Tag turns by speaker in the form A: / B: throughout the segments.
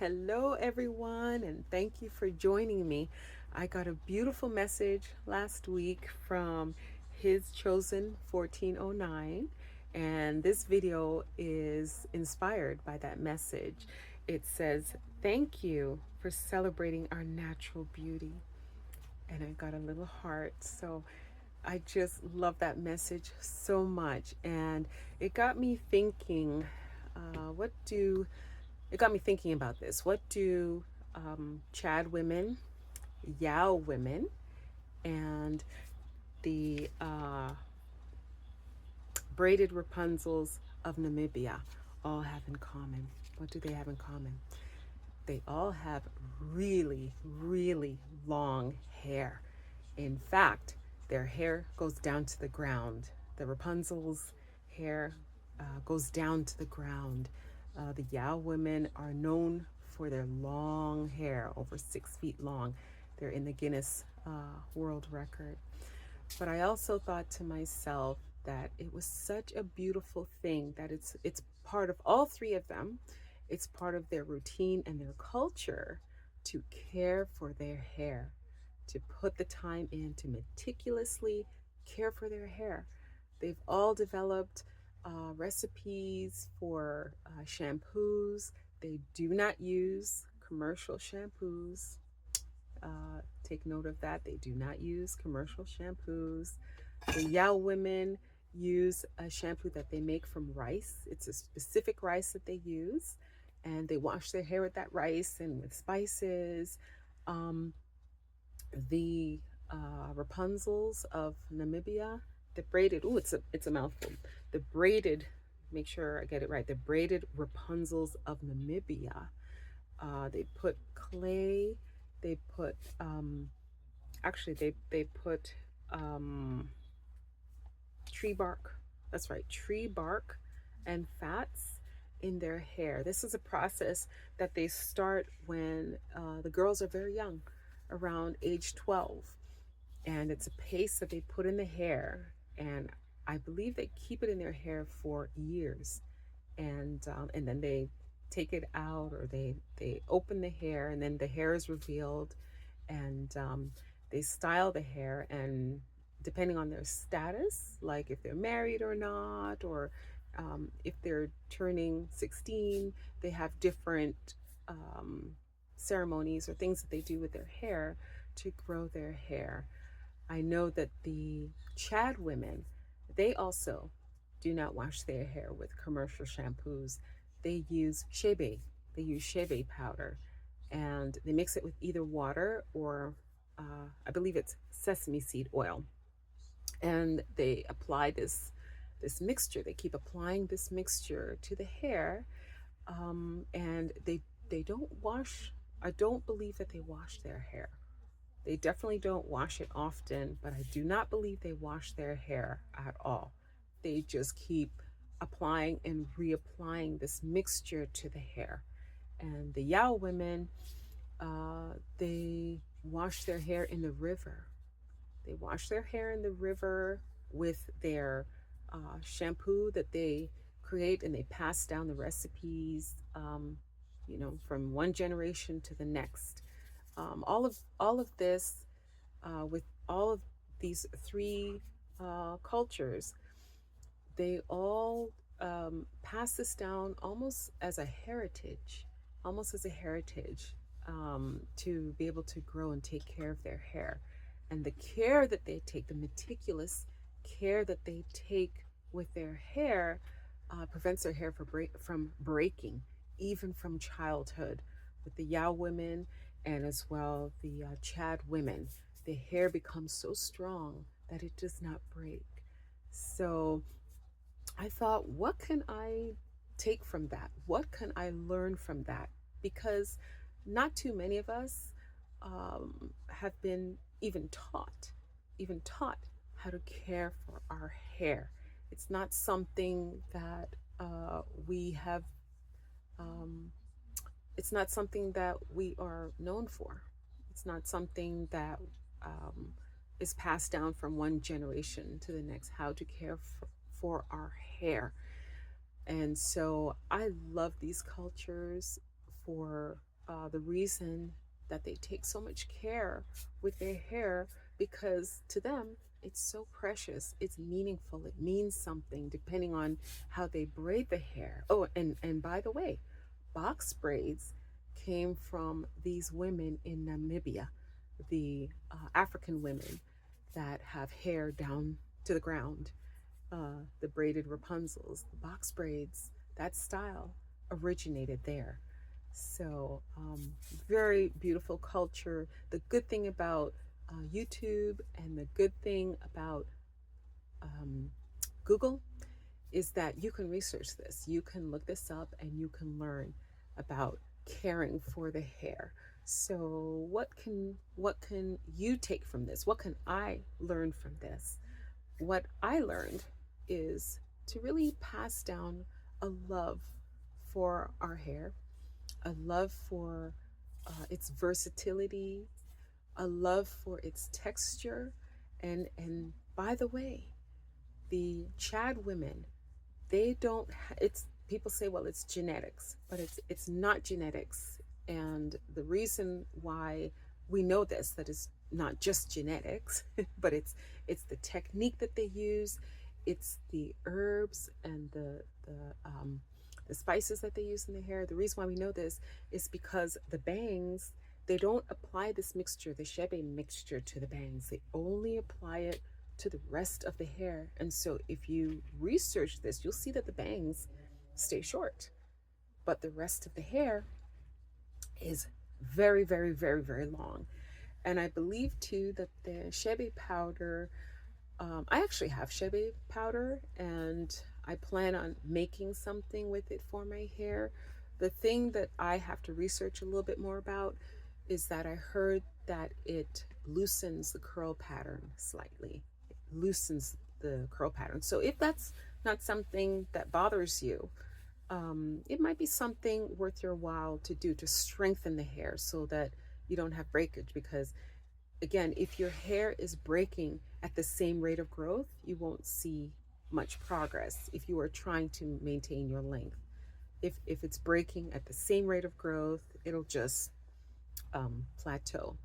A: Hello, everyone, and thank you for joining me. I got a beautiful message last week from His Chosen 1409, and this video is inspired by that message. It says, "Thank you for celebrating our natural beauty." And I got a little heart. So I just love that message so much. And it got me thinking, what do it got me thinking about this. What do Chad women, Yao women, and the Braided Rapunzels of Namibia all have in common? What do they have in common? They all have really, really long hair. In fact, their hair goes down to the ground. The Rapunzel's hair goes down to the ground. The Yao women are known for their long hair, over 6 feet long. They're in the Guinness World Record. But I also thought to myself that it was such a beautiful thing that it's part of all three of them. It's part of their routine and their culture to care for their hair, to put the time in to meticulously care for their hair. They've all developed recipes for shampoos. They do not use commercial shampoos. Take note of that. They do not use commercial shampoos. The Yao women use a shampoo that they make from rice. It's a specific rice that they use, and they wash their hair with that rice and with spices. Um, the Rapunzels of Namibia, the braided. Oh, it's a mouthful. The braided. Make sure I get it right. The braided Rapunzels of Namibia. They put clay. They put actually they put tree bark. That's right, tree bark and fats in their hair. This is a process that they start when the girls are very young, around age 12. And it's a paste that they put in the hair. And I believe they keep it in their hair for years. And then they take it out, or they open the hair, and then the hair is revealed. And they style the hair, and depending on their status, like if they're married or not, or if they're turning 16, they have different ceremonies or things that they do with their hair to grow their hair. I know that the Chad women, they also do not wash their hair with commercial shampoos. They use shebe. They use shebe powder, and they mix it with either water or I believe it's sesame seed oil. And they apply this mixture. They keep applying this mixture to the hair, and they don't wash. I don't believe that they wash their hair. They definitely don't wash it often, but I do not believe they wash their hair at all. They just keep applying and reapplying this mixture to the hair. And the Yao women, they wash their hair in the river. They wash their hair in the river with their shampoo that they create, and they pass down the recipes, from one generation to the next. All of this, with all of these three cultures, they all pass this down almost as a heritage, to be able to grow and take care of their hair. And the care that they take, the meticulous care that they take with their hair, prevents their hair from breaking, even from childhood. With the Yao women, and as well the Chad women, the hair becomes so strong that it does not break. So I thought, what can I take from that? What can I learn from that? Because not too many of us have been even taught how to care for our hair. It's not something that we have. Um, it's not something that we are known for. It's not something that um, is passed down from one generation to the next, how to care for our hair. And so I love these cultures for the reason that they take so much care with their hair, because to them it's so precious, it's meaningful, it means something depending on how they braid the hair. Oh, and by the way, box braids came from these women in Namibia, the African women that have hair down to the ground, the braided Rapunzels, the box braids, that style originated there. So, very beautiful culture. The good thing about YouTube and the good thing about um, Google is that you can research this. You can look this up and you can learn about caring for the hair. So, what can you take from this? What can I learn from this? What I learned is to really pass down a love for our hair, a love for its versatility, a love for its texture, and by the way, the Chad women, they don't. It's people say, well, it's genetics, but it's not genetics, and the reason why we know this, that it's not just genetics, but it's the technique that they use, it's the herbs and the spices that they use in the hair. The reason why we know this is because the bangs, they don't apply this mixture, the shebe mixture, to the bangs. They only apply it to the rest of the hair. And so if you research this, you'll see that the bangs stay short, but the rest of the hair is very, very, very, very long. And I believe too that the shebe powder, I actually have shebe powder and I plan on making something with it for my hair. The thing that I have to research a little bit more about is that I heard that it loosens the curl pattern slightly. It loosens the curl pattern. So if that's not something that bothers you, it might be something worth your while to do to strengthen the hair so that you don't have breakage. Because again, if your hair is breaking at the same rate of growth, you won't see much progress if you are trying to maintain your length. If it's breaking at the same rate of growth, it'll just plateau.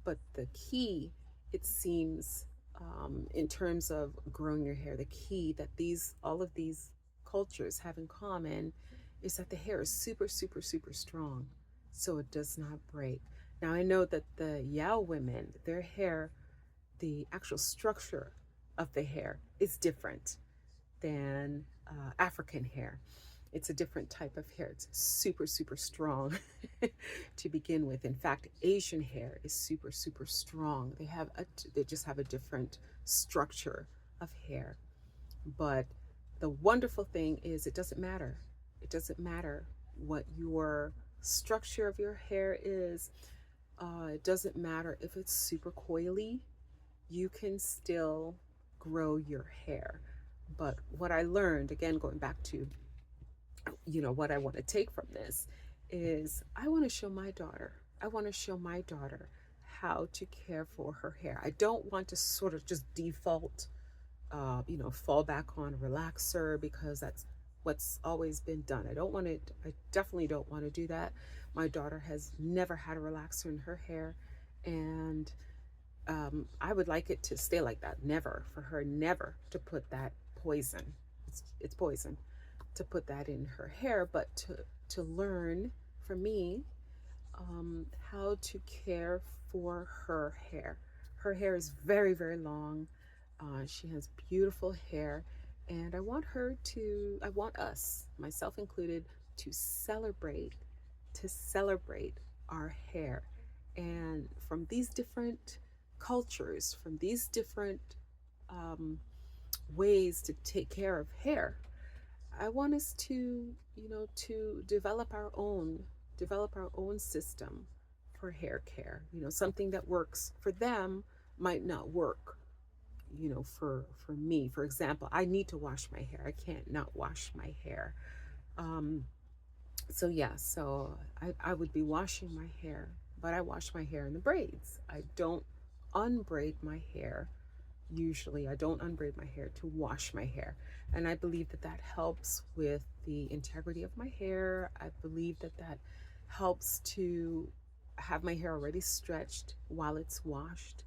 A: But the key, it seems, in terms of growing your hair, the key that these all of these cultures have in common is that the hair is super, super, super strong, so it does not break. Now I know that the Yao women, their hair, the actual structure of the hair is different than African hair. It's a different type of hair. It's super, super strong to begin with. In fact, Asian hair is super, super strong. They just have a different structure of hair. But the wonderful thing is it doesn't matter. It doesn't matter what your structure of your hair is. It doesn't matter if it's super coily. You can still grow your hair. But what I learned, again, going back to what I want to take from this, is I want to show my daughter. I want to show my daughter how to care for her hair. I don't want to sort of just default, fall back on a relaxer because that's what's always been done. I definitely don't want to do that. My daughter has never had a relaxer in her hair, and I would like it to stay like that. Never, for her, never to put that poison. It's poison to put that in her hair, but to learn from me how to care for her hair. Her hair is very, very long. She has beautiful hair, and I want us, myself included, to celebrate our hair. And from these different cultures, from these different ways to take care of hair, I want us to develop our own system for hair care. Something that works for them might not work, for me. For example, I need to wash my hair. I can't not wash my hair. So yeah, so I would be washing my hair, but I wash my hair in the braids. I don't unbraid my hair. Usually I don't unbraid my hair to wash my hair. And I believe that that helps with the integrity of my hair. I believe that that helps to have my hair already stretched while it's washed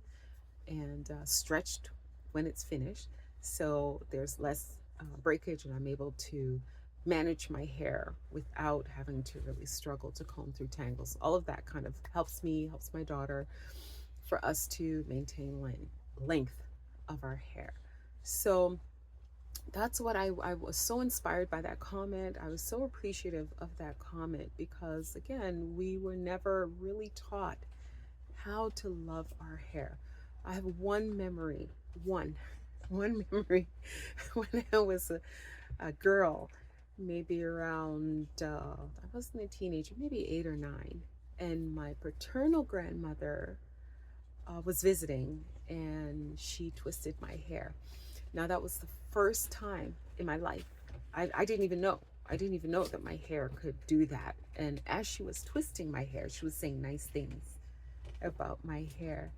A: and stretched when it's finished. So there's less breakage, and I'm able to manage my hair without having to really struggle to comb through tangles. All of that kind of helps me, helps my daughter, for us to maintain length of our hair. So that's what I was so inspired by that comment. I was so appreciative of that comment because, again, we were never really taught how to love our hair. I have one memory, one memory when I was a girl, maybe around, I wasn't a teenager, maybe 8 or 9. And my paternal grandmother was visiting, and she twisted my hair. Now, that was the first time in my life. I didn't even know. I didn't even know that my hair could do that. And as she was twisting my hair, she was saying nice things about my hair.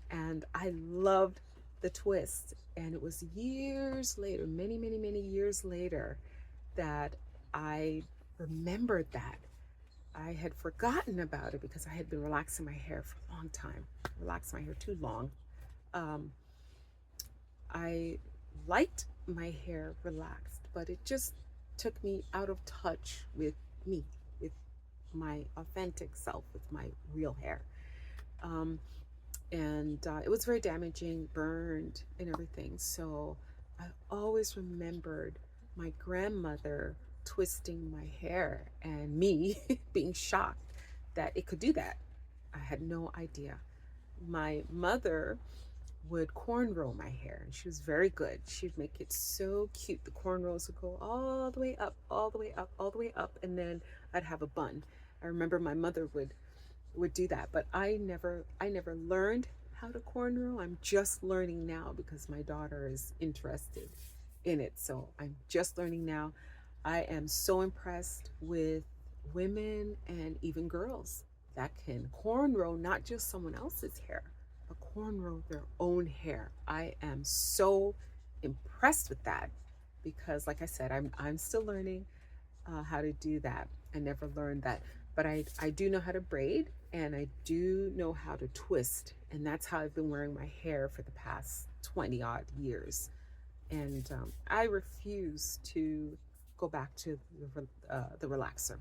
A: And I loved the twist. And it was years later, many, many, many years later, that I remembered that. I had forgotten about it because I had been relaxing my hair for a long time, relaxed my hair too long. Um, I liked my hair relaxed, but it just took me out of touch with me, with my authentic self, with my real hair. Um, and it was very damaging, burned, and everything. So I always remembered my grandmother twisting my hair and me being shocked that it could do that. I had no idea. My mother would cornrow my hair, and she was very good. She'd make it so cute. The cornrows would go all the way up, all the way up, all the way up, and then I'd have a bun. I remember my mother would do that, but I never learned how to cornrow. I'm just learning now because my daughter is interested in it. So I'm just learning now. I am so impressed with women and even girls that can cornrow not just someone else's hair, but cornrow their own hair. I am so impressed with that because, like I said, I'm still learning how to do that. I never learned that, but I do know how to braid, and I do know how to twist, and that's how I've been wearing my hair for the past 20 odd years. And I refuse to go back to the relaxer.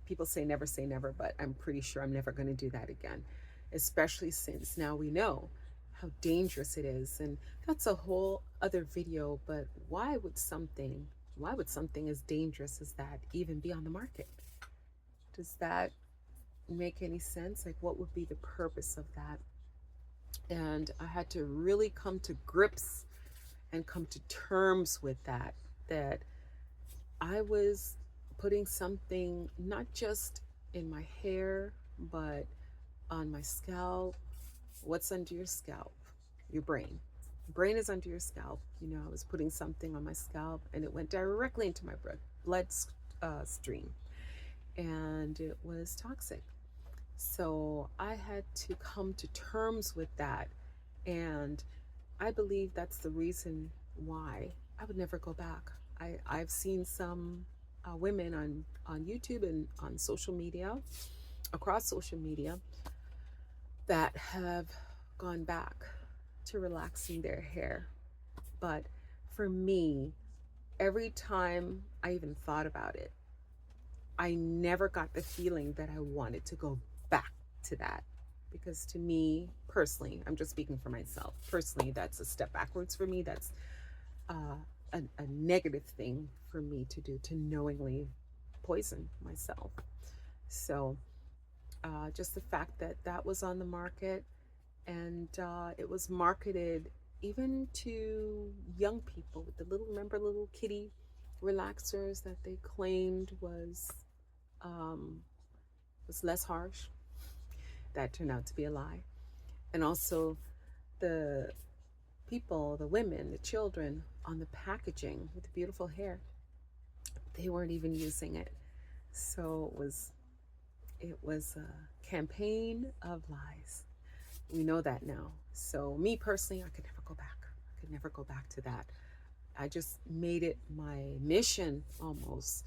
A: People say never, but I'm pretty sure I'm never going to do that again, especially since now we know how dangerous it is. And that's a whole other video, but why would something as dangerous as that even be on the market? Does that make any sense? Like, what would be the purpose of that? And I had to really come to grips and come to terms with that I was putting something not just in my hair, but on my scalp. What's under your scalp? Your brain. Brain is under your scalp. I was putting something on my scalp, and it went directly into my blood stream, and it was toxic. So I had to come to terms with that, and I believe that's the reason why I would never go back. I've seen some women on YouTube and on social media, across social media, that have gone back to relaxing their hair. But for me, every time I even thought about it, I never got the feeling that I wanted to go back to that. Because to me, personally, I'm just speaking for myself, personally, that's a step backwards for me. That's a negative thing for me to do, to knowingly poison myself. So just the fact that that was on the market, and it was marketed even to young people with the little kitty relaxers that they claimed um, was less harsh. That turned out to be a lie. And also the people, the women, the children on the packaging with the beautiful hair, they weren't even using it. So it was a campaign of lies. We know that now. So me personally, I could never go back. I could never go back to that. I just made it my mission almost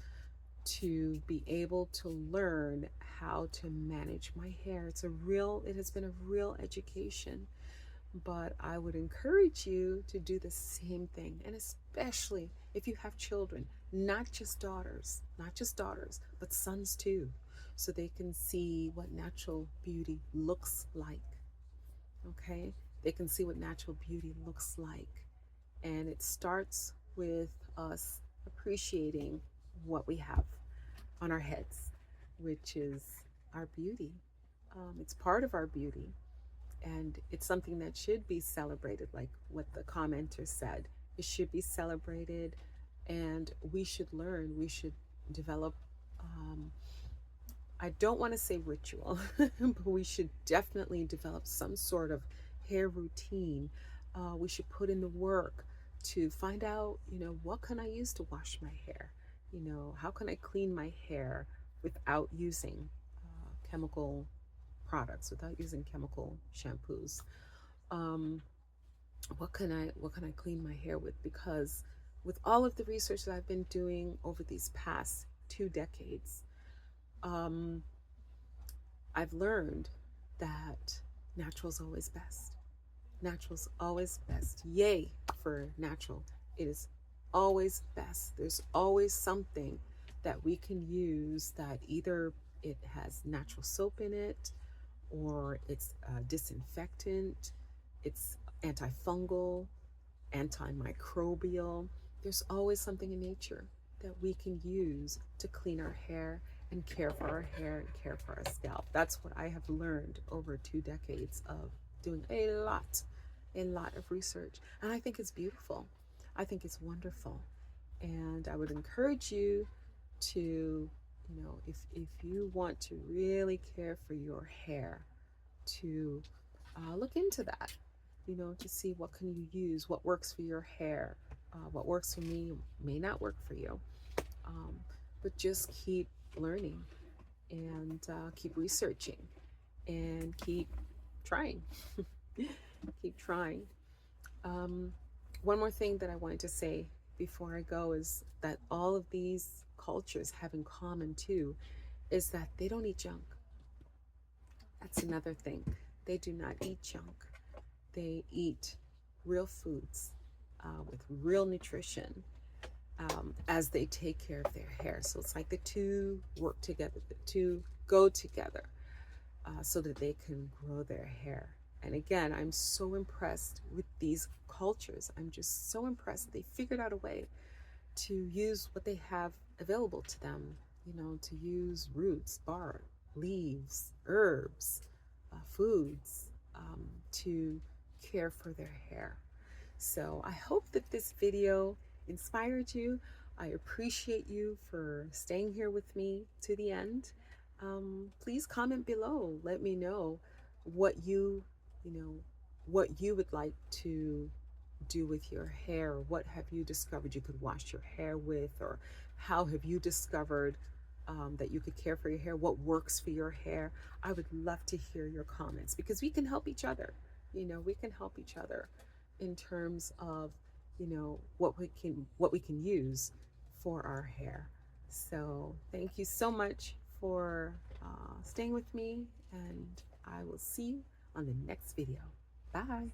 A: to be able to learn how to manage my hair. It has been a real education, but I would encourage you to do the same thing. And especially if you have children, not just daughters, but sons too, so they can see what natural beauty looks like. Okay? They can see what natural beauty looks like. And it starts with us appreciating what we have on our heads, which is our beauty. It's part of our beauty, and it's something that should be celebrated, like what the commenter said. It should be celebrated, and we should learn, we should develop. I don't want to say ritual, but we should definitely develop some sort of hair routine. We should put in the work to find out, what can I use to wash my hair? How can I clean my hair without using chemical products, without using chemical shampoos? Um, what can I clean my hair with? Because with all of the research that I've been doing over these past 2 decades, um, I've learned that natural's always best. Natural's always best. Yay for natural. It is always best. There's always something that we can use that either it has natural soap in it, or it's a disinfectant, it's antifungal, antimicrobial. There's always something in nature that we can use to clean our hair and care for our hair and care for our scalp. That's what I have learned over 2 decades of doing a lot of research. And I think it's beautiful. I think it's wonderful. And I would encourage you to, if you want to really care for your hair, to look into that, to see what can you use, what works for your hair. What works for me may not work for you, um, but just keep learning, and keep researching, and keep trying. Keep trying. Um, One more thing that I wanted to say before I go is that all of these cultures have in common too is that they don't eat junk. That's another thing. They do not eat junk. They eat real foods with real nutrition, as they take care of their hair. So it's like the two work together, the two go together, so that they can grow their hair. And again, I'm so impressed with these cultures. I'm just so impressed. They figured out a way to use what they have available to them, to use roots, bark, leaves, herbs, foods, to care for their hair. So I hope that this video inspired you. I appreciate you for staying here with me to the end. Please comment below. Let me know what you know, what you would like to do with your hair. What have you discovered you could wash your hair with, or how have you discovered that you could care for your hair? What works for your hair? I would love to hear your comments, because we can help each other. We can help each other in terms of what we can use for our hair. So thank you so much for staying with me, and I will see you on the next video. Bye.